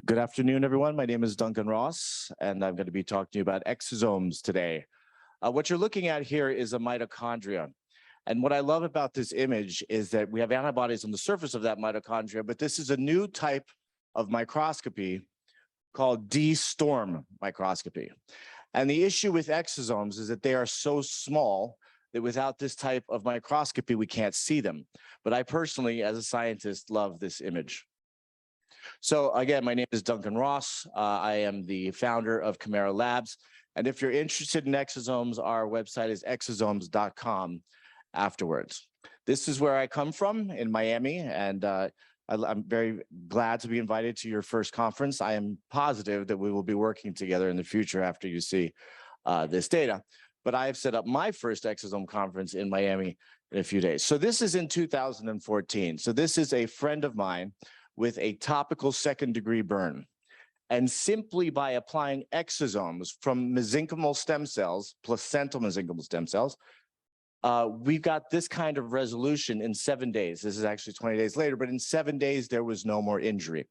Good afternoon, everyone. My name is Duncan Ross, and I'm going to be talking to you about exosomes today. What you're looking at here is a mitochondria. And what I love about this image is that we have antibodies on the surface of that mitochondria, but this is a new type of microscopy called D-storm microscopy. And the issue with exosomes is that they are so small that without this type of microscopy, we can't see them. But I personally, as a scientist, love this image. So again, my name is Duncan Ross. I am the founder of Chimera Labs. And if you're interested in exosomes, our website is exosomes.com afterwards. This is where I come from in Miami, and I'm very glad to be invited to your first conference. I am positive that we will be working together in the future after you see this data. But I have set up my first exosome conference in Miami in a few days. So this is in 2014. So this is a friend of mine with a topical second-degree burn. And simply by applying exosomes from mesenchymal stem cells, placental mesenchymal stem cells, we've got this kind of resolution in 7 days. This is actually 20 days later, but in 7 days, there was no more injury,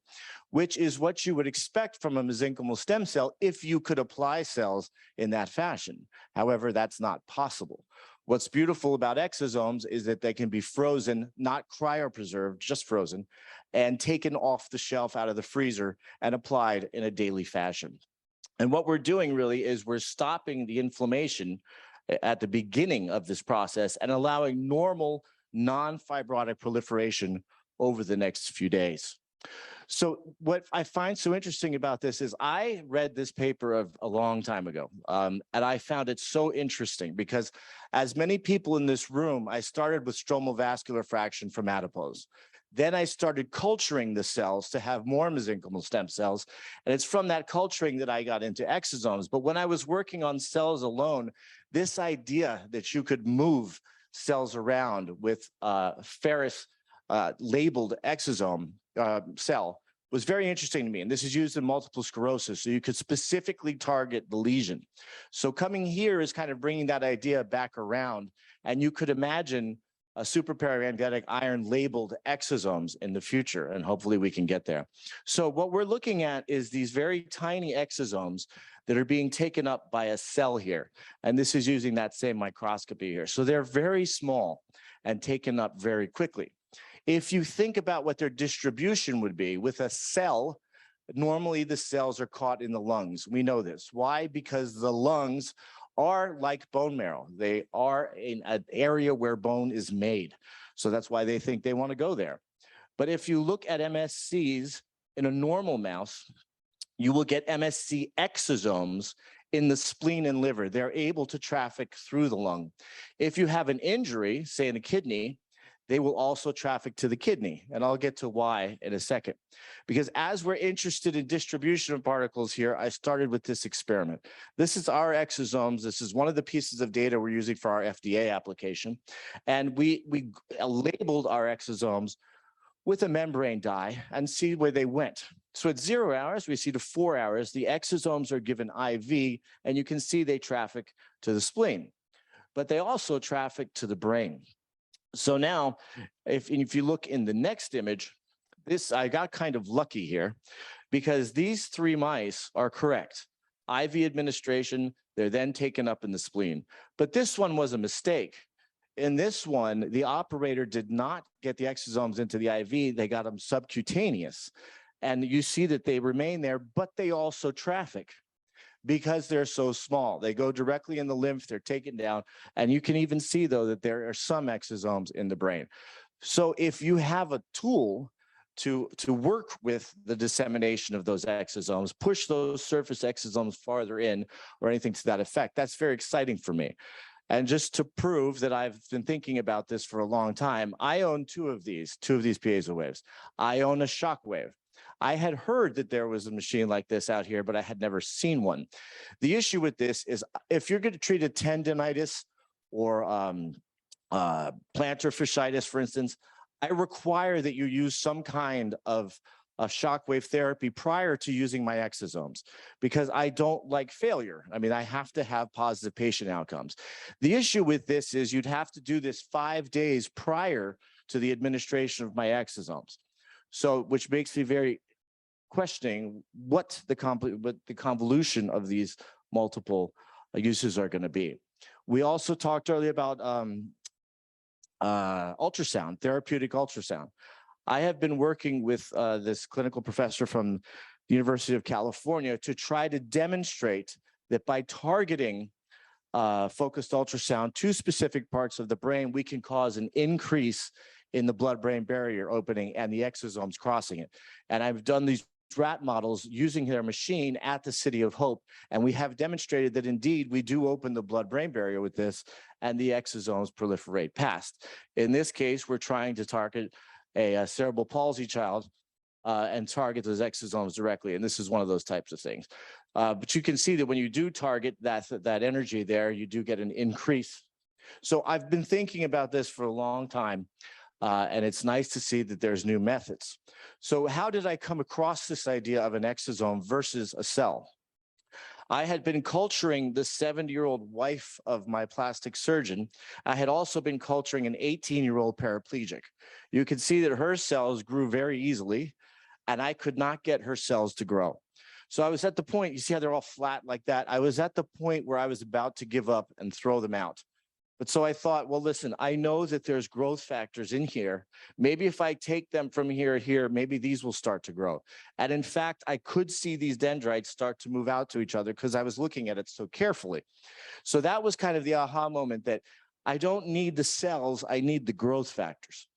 which is what you would expect from a mesenchymal stem cell if you could apply cells in that fashion. However, that's not possible. What's beautiful about exosomes is that they can be frozen, not cryopreserved, just frozen, and taken off the shelf out of the freezer and applied in a daily fashion. And what we're doing really is we're stopping the inflammation at the beginning of this process and allowing normal non-fibrotic proliferation over the next few days. So what I find so interesting about this is I read this paper a long time ago, and I found it so interesting because as many people in this room, I started with stromal vascular fraction from adipose. Then I started culturing the cells to have more mesenchymal stem cells. And it's from that culturing that I got into exosomes. But when I was working on cells alone, this idea that you could move cells around with ferrous labeled exosome cell was very interesting to me. And this is used in multiple sclerosis. So you could specifically target the lesion. So coming here is kind of bringing that idea back around. And you could imagine a superparamagnetic iron labeled exosomes in the future, and hopefully we can get there. So what we're looking at is these very tiny exosomes that are being taken up by a cell here. And this is using that same microscopy here. So they're very small and taken up very quickly. If you think about what their distribution would be with a cell, normally the cells are caught in the lungs. We know this. Why? Because the lungs are like bone marrow. They are in an area where bone is made. So that's why they think they want to go there. But if you look at MSCs in a normal mouse, you will get MSC exosomes in the spleen and liver. They're able to traffic through the lung. If you have an injury, say in a kidney, they will also traffic to the kidney. And I'll get to why in a second. Because as we're interested in distribution of particles here, I started with this experiment. This is our exosomes. This is one of the pieces of data we're using for our FDA application. And we labeled our exosomes with a membrane dye and see where they went. So at 0 hours, we see to 4 hours, the exosomes are given IV, and you can see they traffic to the spleen. But they also traffic to the brain. So now, if you look in the next image, I got kind of lucky here because these 3 mice are correct. IV administration, they're then taken up in the spleen. But this one was a mistake. In this one, the operator did not get the exosomes into the IV, they got them subcutaneous. And you see that they remain there, but they also traffic because they're so small. They go directly in the lymph, they're taken down, and you can even see, though, that there are some exosomes in the brain. So if you have a tool to work with the dissemination of those exosomes, push those surface exosomes farther in, or anything to that effect, that's very exciting for me. And just to prove that I've been thinking about this for a long time, I own two of these piezo waves. I own a shock wave. I had heard that there was a machine like this out here, but I had never seen one. The issue with this is if you're going to treat a tendinitis or plantar fasciitis, for instance, I require that you use some kind of shockwave therapy prior to using my exosomes because I don't like failure. I mean, I have to have positive patient outcomes. The issue with this is you'd have to do this 5 days prior to the administration of my exosomes. So, which makes me very questioning what the convolution of these multiple uses are going to be. We also talked earlier about ultrasound, therapeutic ultrasound. I have been working with this clinical professor from the University of California to try to demonstrate that by targeting focused ultrasound to specific parts of the brain, we can cause an increase in the blood-brain barrier opening and the exosomes crossing it. And I've done these rat models using their machine at the City of Hope, and we have demonstrated that indeed we do open the blood-brain barrier with this, and the exosomes proliferate past. In this case, we're trying to target a cerebral palsy child and target those exosomes directly, and this is one of those types of things. But you can see that when you do target that energy there, you do get an increase. So I've been thinking about this for a long time, and it's nice to see that there's new methods. So how did I come across this idea of an exosome versus a cell? I had been culturing the 70-year-old wife of my plastic surgeon. I had also been culturing an 18-year-old paraplegic. You can see that her cells grew very easily, and I could not get her cells to grow. So I was at the point, you see how they're all flat like that? I was at the point where I was about to give up and throw them out. But so I thought, well, listen, I know that there's growth factors in here. Maybe if I take them from here to here, maybe these will start to grow. And in fact, I could see these dendrites start to move out to each other because I was looking at it so carefully. So that was kind of the aha moment that I don't need the cells, I need the growth factors.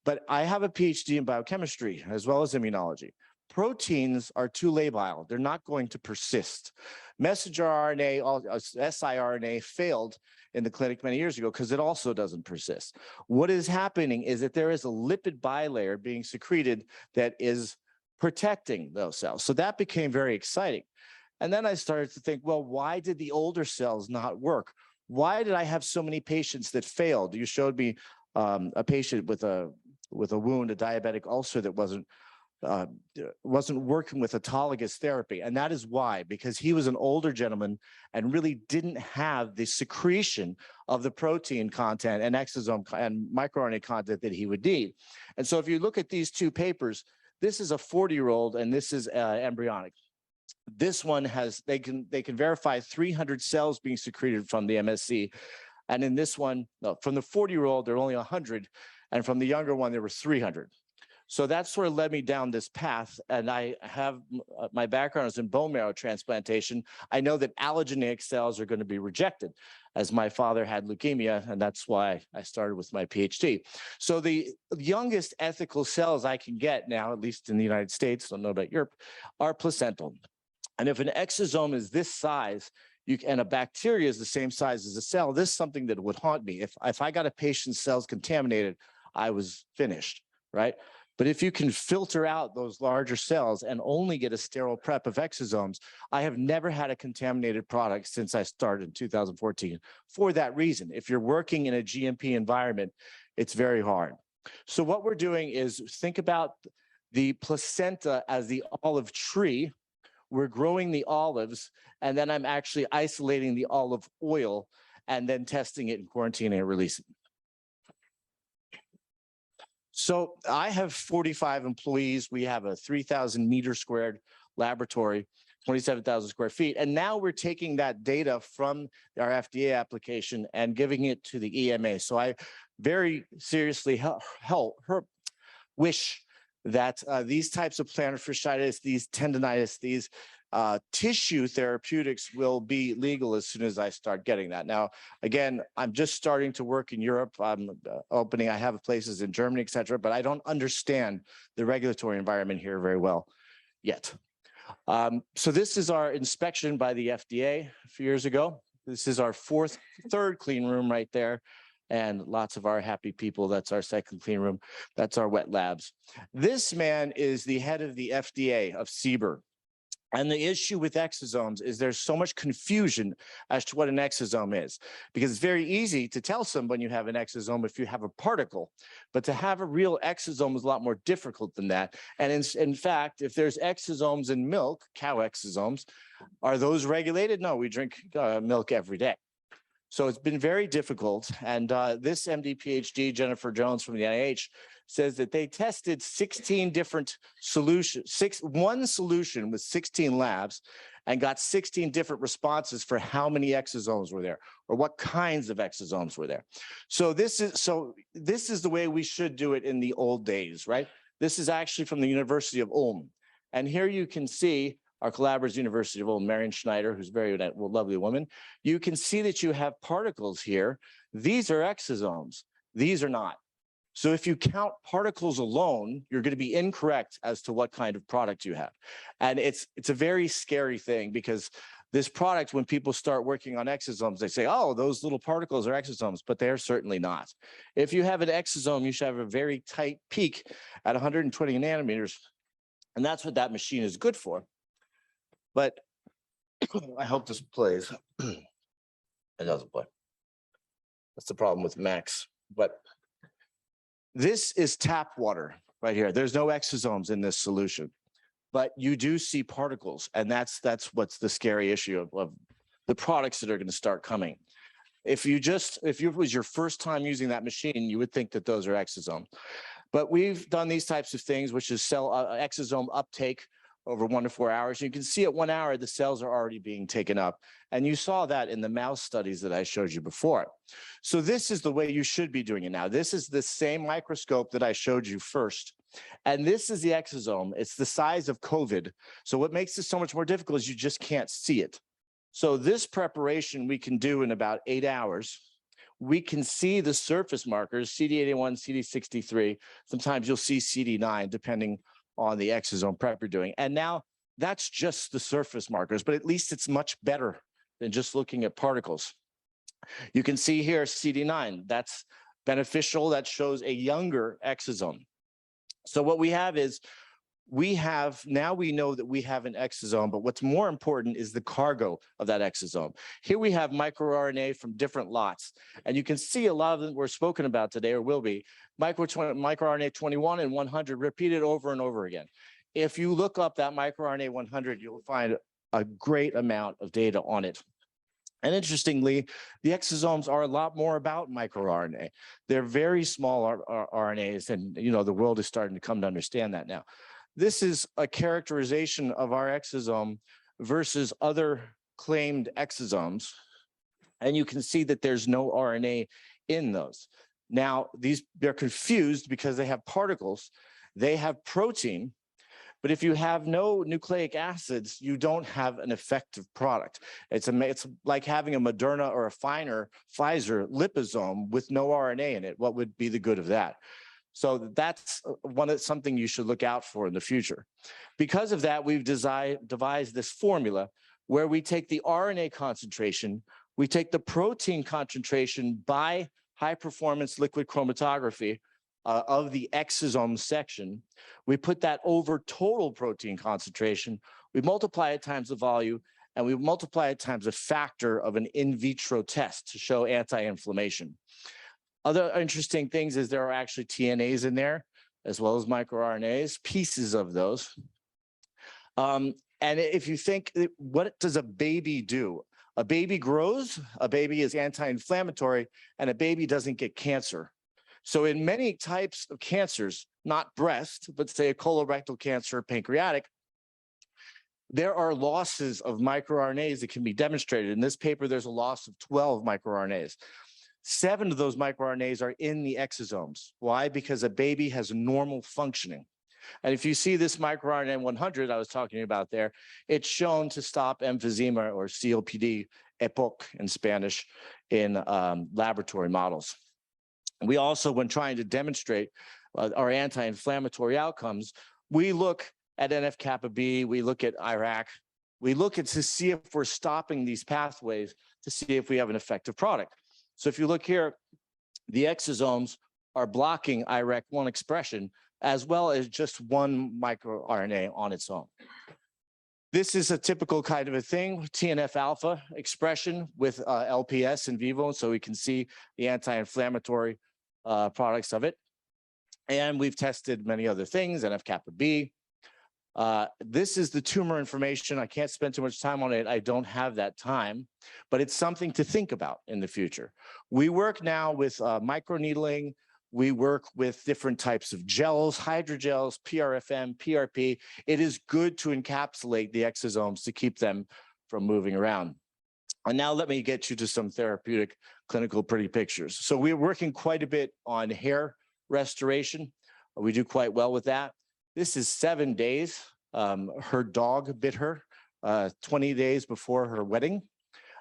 But I have a PhD in biochemistry as well as immunology. Proteins are too labile. They're not going to persist. Messenger RNA, siRNA failed in the clinic many years ago because it also doesn't persist. What is happening is that there is a lipid bilayer being secreted that is protecting those cells. So that became very exciting. And then I started to think, well, why did the older cells not work? Why did I have so many patients that failed? You showed me a patient with a wound, a diabetic ulcer that wasn't working with autologous therapy. And that is why, because he was an older gentleman and really didn't have the secretion of the protein content and exosome and microRNA content that he would need. And so if you look at these two papers, this is a 40-year-old and this is embryonic. This one has, they can verify 300 cells being secreted from the MSC. And in this one, no, from the 40-year-old, there are only 100. And from the younger one, there were 300. So that sort of led me down this path, and I have my background is in bone marrow transplantation. I know that allogeneic cells are going to be rejected, as my father had leukemia, and that's why I started with my PhD. So the youngest ethical cells I can get now, at least in the United States, don't know about Europe, are placental. And if an exosome is this size, and a bacteria is the same size as a cell, this is something that would haunt me. If I got a patient's cells contaminated, I was finished, right? But if you can filter out those larger cells and only get a sterile prep of exosomes, I have never had a contaminated product since I started in 2014 for that reason. If you're working in a GMP environment, it's very hard. So what we're doing is think about the placenta as the olive tree. We're growing the olives, and then I'm actually isolating the olive oil and then testing it and quarantining and releasing it. So I have 45 employees. We have a 3,000 meter squared laboratory, 27,000 square feet. And now we're taking that data from our FDA application and giving it to the EMA. So I very seriously wish that these types of plantar fasciitis, these tendinitis, these tissue therapeutics will be legal as soon as I start getting that. Now, again, I'm just starting to work in Europe. I'm opening, I have places in Germany, et cetera, but I don't understand the regulatory environment here very well yet. So this is our inspection by the FDA a few years ago. This is our third clean room right there. And lots of our happy people, that's our second clean room. That's our wet labs. This man is the head of the FDA of CBER. And the issue with exosomes is there's so much confusion as to what an exosome is, because it's very easy to tell someone you have an exosome if you have a particle, but to have a real exosome is a lot more difficult than that. And in fact, if there's exosomes in milk, cow exosomes, are those regulated? No, we drink milk every day. So it's been very difficult. And this MD PhD, Jennifer Jones from the NIH, says that they tested 16 different solutions, one solution with 16 labs, and got 16 different responses for how many exosomes were there, or what kinds of exosomes were there. So this is the way we should do it in the old days, right? This is actually from the University of Ulm. And here you can see our collaborators, University of Ulm, Marion Schneider, who's a very lovely woman. You can see that you have particles here. These are exosomes. These are not. So if you count particles alone, you're going to be incorrect as to what kind of product you have. And it's a very scary thing, because this product, when people start working on exosomes, they say, oh, those little particles are exosomes, but they're certainly not. If you have an exosome, you should have a very tight peak at 120 nanometers. And that's what that machine is good for. But I hope this plays. It doesn't play. That's the problem with Macs. But this is tap water right here. There's no exosomes in this solution, but you do see particles, and that's what's the scary issue of the products that are going to start coming. If it was your first time using that machine, you would think that those are exosomes. But we've done these types of things, which is cell exosome uptake over 1 to 4 hours. You can see at 1 hour, the cells are already being taken up. And you saw that in the mouse studies that I showed you before. So this is the way you should be doing it now. This is the same microscope that I showed you first. And this is the exosome. It's the size of COVID. So what makes this so much more difficult is you just can't see it. So this preparation we can do in about 8 hours. We can see the surface markers, CD81, CD63. Sometimes you'll see CD9, depending on the exosome prep you're doing. And now that's just the surface markers, but at least it's much better than just looking at particles. You can see here CD9, that's beneficial. That shows a younger exosome. So what we have is, now we know that we have an exosome, but what's more important is the cargo of that exosome. Here we have microRNA from different lots, and you can see a lot of them were spoken about today, or will be. microRNA 21 and 100 repeated over and over again. If you look up that microRNA 100, you'll find a great amount of data on it. And interestingly, the exosomes are a lot more about microRNA. They're very small RNAs, and the world is starting to come to understand that now. This is a characterization of our exosome versus other claimed exosomes. And you can see that there's no RNA in those. Now, they're confused because they have particles, they have protein, but if you have no nucleic acids, you don't have an effective product. It's like having a Moderna or a Pfizer liposome with no RNA in it. What would be the good of that? So that's something you should look out for in the future. Because of that, we've devised this formula where we take the RNA concentration, we take the protein concentration by high performance liquid chromatography of the exosome section. We put that over total protein concentration. We multiply it times the volume, and we multiply it times a factor of an in vitro test to show anti-inflammation. Other interesting things is there are actually TNAs in there, as well as microRNAs, pieces of those. And if you think, what does a baby do? A baby grows, a baby is anti-inflammatory, and a baby doesn't get cancer. So in many types of cancers, not breast, but say a colorectal cancer, pancreatic, there are losses of microRNAs that can be demonstrated. In this paper, there's a loss of 12 microRNAs. 7 of those microRNAs are in the exosomes. Why? Because a baby has normal functioning. And if you see this microRNA 100 I was talking about there, it's shown to stop emphysema, or COPD, EPOC in Spanish, in laboratory models. We also, when trying to demonstrate our anti-inflammatory outcomes, we look at NF-kappa B, we look at IRAC, we look to see if we're stopping these pathways to see if we have an effective product. So if you look here, the exosomes are blocking IRAC1 expression, as well as just one microRNA on its own. This is a typical kind of a thing, TNF-alpha expression with LPS in vivo, so we can see the anti-inflammatory products of it. And we've tested many other things, NF-kappa B. This is the tumor information. I can't spend too much time on it. I don't have that time, but it's something to think about in the future. We work now with microneedling. We work with different types of gels, hydrogels, PRFM, PRP. It is good to encapsulate the exosomes to keep them from moving around. And now let me get you to some therapeutic clinical pretty pictures. So we're working quite a bit on hair restoration. We do quite well with that. This is 7 days. Her dog bit her 20 days before her wedding.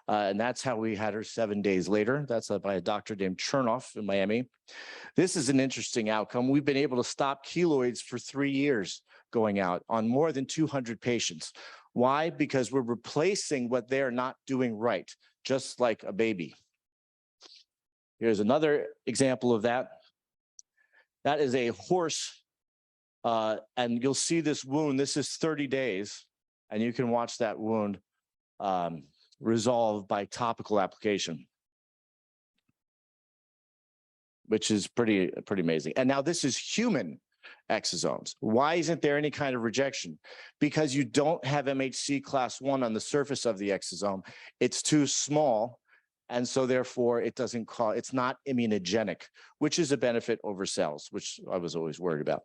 And that's how we had her 7 days later. That's by a doctor named Chernoff in Miami. This is an interesting outcome. We've been able to stop keloids for 3 years going out on more than 200 patients. Why? Because we're replacing what they're not doing right, just like a baby. Here's another example of that. That is a horse, and you'll see this wound. This is 30 days, and you can watch that wound resolve by topical application, which is pretty amazing. And now this is human exosomes. Why isn't there any kind of rejection? Because you don't have MHC class 1 on the surface of the exosome. It's too small, and so therefore it's not immunogenic, which is a benefit over cells, which I was always worried about.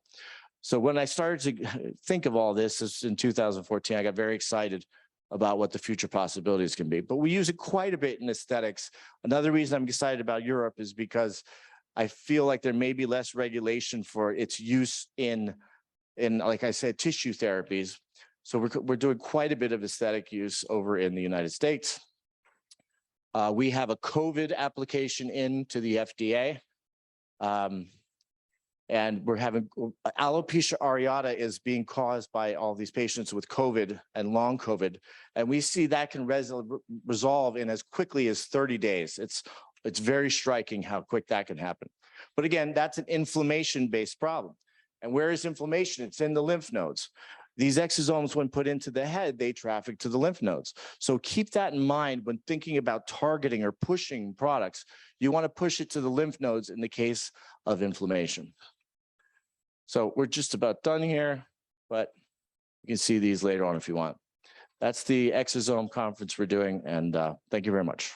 So when I started to think of all this in 2014, I got very excited about what the future possibilities can be. But we use it quite a bit in aesthetics. Another reason I'm excited about Europe is because I feel like there may be less regulation for its use in like I said, tissue therapies. So we're doing quite a bit of aesthetic use over in the United States. We have a COVID application into the FDA. And we're having alopecia areata is being caused by all these patients with COVID and long COVID. And we see that can resolve in as quickly as 30 days. It's very striking how quick that can happen. But again, that's an inflammation-based problem. And where is inflammation? It's in the lymph nodes. These exosomes, when put into the head, they traffic to the lymph nodes. So keep that in mind when thinking about targeting or pushing products. You want to push it to the lymph nodes in the case of inflammation. So we're just about done here, but you can see these later on if you want. That's the exosome conference we're doing, and thank you very much.